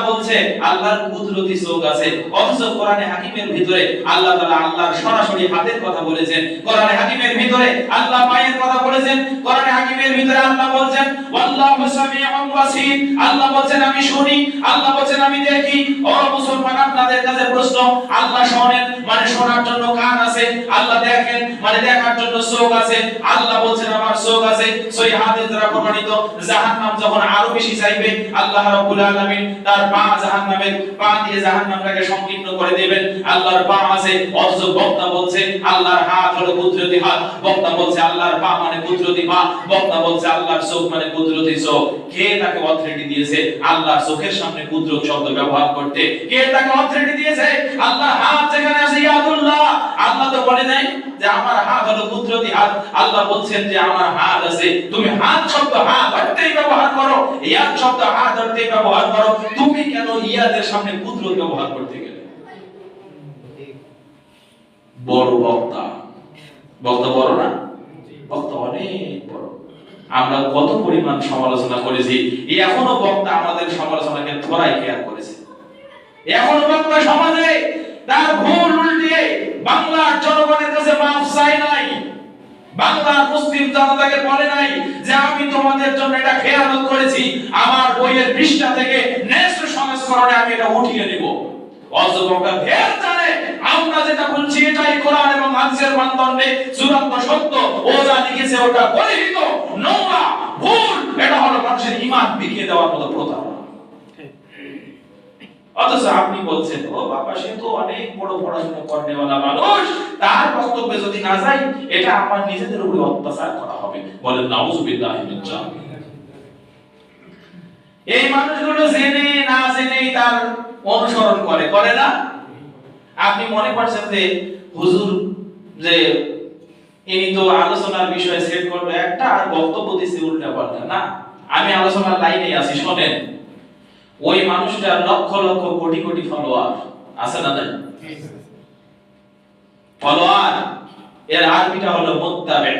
বলছে আল্লাহর কুদরতি চোখ আছে, অথচ কোরআনে হাকিমের ভিতরে আল্লাহ তাআলা আল্লাহর সরাসরি হাতের কথা বলেছেন। কোরআনে হাকিমের ভিতরে আল্লাহ পায়ের কথা বলেছেন। কোরআনে হাকিমের ভিতরে আল্লাহ বলেন ওয়াল্লাহু সামিউন বাসীর, আল্লাহ বলেন আমি শুনি, আল্লাহ বলেন আমি দেখি। ও মুসলমান, আপনাদের কাছে প্রশ্ন, আল্লাহ শোনেন মানে শোনার জন্য কান আছে, আল্লাহ দেখেন মানে দেখার জন্য চোখ আছে। আল্লাহ বলেন আমার চোখ আছে। সহিহ হাদিস দ্বারা প্রমাণিত জাহান্নাম যখন আরো বেশি চাইবে, আল্লাহ রাব্বুল আলামিন তার পা জাহান্নামের পা দিয়ে জাহান্নামটাকে সংকীর্ণ করে দিবেন। আল্লাহর পা আছে, অথচ বক্তা বলছে আল্লাহর হাত হলো কুদরতি হাত, বক্তা বলছে আল্লাহর পা মানে কুদরতি পা, বক্তা বলছে আল্লাহর চোখ মানে কুদরতি চোখ। কে তাকে অথরিটি দিয়েছে আল্লাহর চোখের সামনে কুদরত শব্দ ব্যবহার করতে? কে তাকে অথরিটি দিয়েছে? আল্লাহর হাত যেখানে আছে ইয়াদুল্লাহ, আল্লাহ তো বলে নাই যে আমার হাত হলো কুদরতি হাত, আল্লাহ বলছেন যে আমার হাত আছে। তুমি হাত শব্দ হাত ধরতেই ব্যবহার করো, ইয়াদ শব্দ হাত ধরতেই ব্যবহার করো, তুমি কেন ইয়াদের সামনে কুদরত ব্যবহার করতে গেলে? বড় বক্তা, বক্তা বড় না? বক্তা অনেক বড়। আমরা কত পরিমাণ সমালোচনা করেছি, এখনো বক্তা আমাদের সমালোচনাকে ধরাই খেয়াল করেছে। এখনো বক্তা সমাজে তার ভুল উল্টিয়ে বাংলার জনগণের কাছে মাফ চাই নাই, বাংলার মুসলিম জনতাকে বলে নাই যে আমি তোমাদের জন্য এটা খেয়ানত করেছি, আমার বইয়ের পৃষ্ঠা থেকে নেক্সট সংস্করণে আমি এটা উঠিয়ে নিব। অযুবকরা ভেদ জানে আমরা যেটা বলছি এটাই কোরআন এবং হাদিসের মানদণ্ডে চূড়ান্ত সত্য। ও যা লিখেছে ওটা গলিত নোংরা ভুল, এটা হলো মানুষের ঈমান বিকিয়ে দেওয়ার মতো প্রতারণা। অথচ আপনি বলছেন ও বাবা সে তো অনেক বড় পড়াশোনা করেওয়ালা মানুষ, তার বক্তব্যে যদি না যাই এটা আমার নিজেদের উপরে অত্যাচার করা হবে। বলেন নাউযুবিল্লাহি মিন যালিক। এই মানুষগুলো জেনে না জেনেই তার অনুসরণ করে, করে না? আপনি মনে করছেন যে হুজুর যে ইনি তো আলোচনার বিষয় সেট করলো একটা আর বক্তব্য দিচ্ছে উল্টা পাল্টা। না, আমি আলোচনার লাইনে আছি, শোনেন। ওই মানুষটার লক্ষ লক্ষ কোটি কোটি ফলোয়ার আছে না নাই? ফলোয়ার এর আরবিটা হলো মুত্তাবি,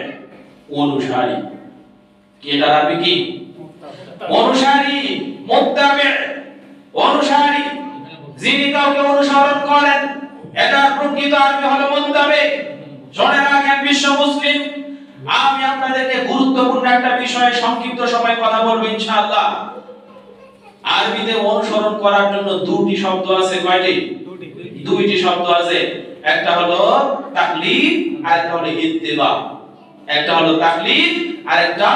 অনুসারী। কি এটার আরবি কি? অনুসারী, মুত্তাবি, অনুসারী। যিনি কাউকে অনুসরণ করেন এটার প্রকৃত আরবি হলো মুত্তাবি। শুনে রাখেন বিশ্ব মুসলিম, আমি আপনাদেরকে গুরুত্বপূর্ণ একটা বিষয়ে সংক্ষিপ্ত সময় কথা বলবো ইনশাআল্লাহ। আরবিতে অনুসরণ করার জন্য দুটি শব্দ আছে। কয়টি? দুইটি শব্দ আছে। একটা হলো তাকলিদ আর একটা হলো ইত্তিবা। একটা হলো তাকলিদ আর একটা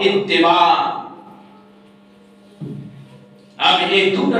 ইত্তিবা। আমি এই দুটো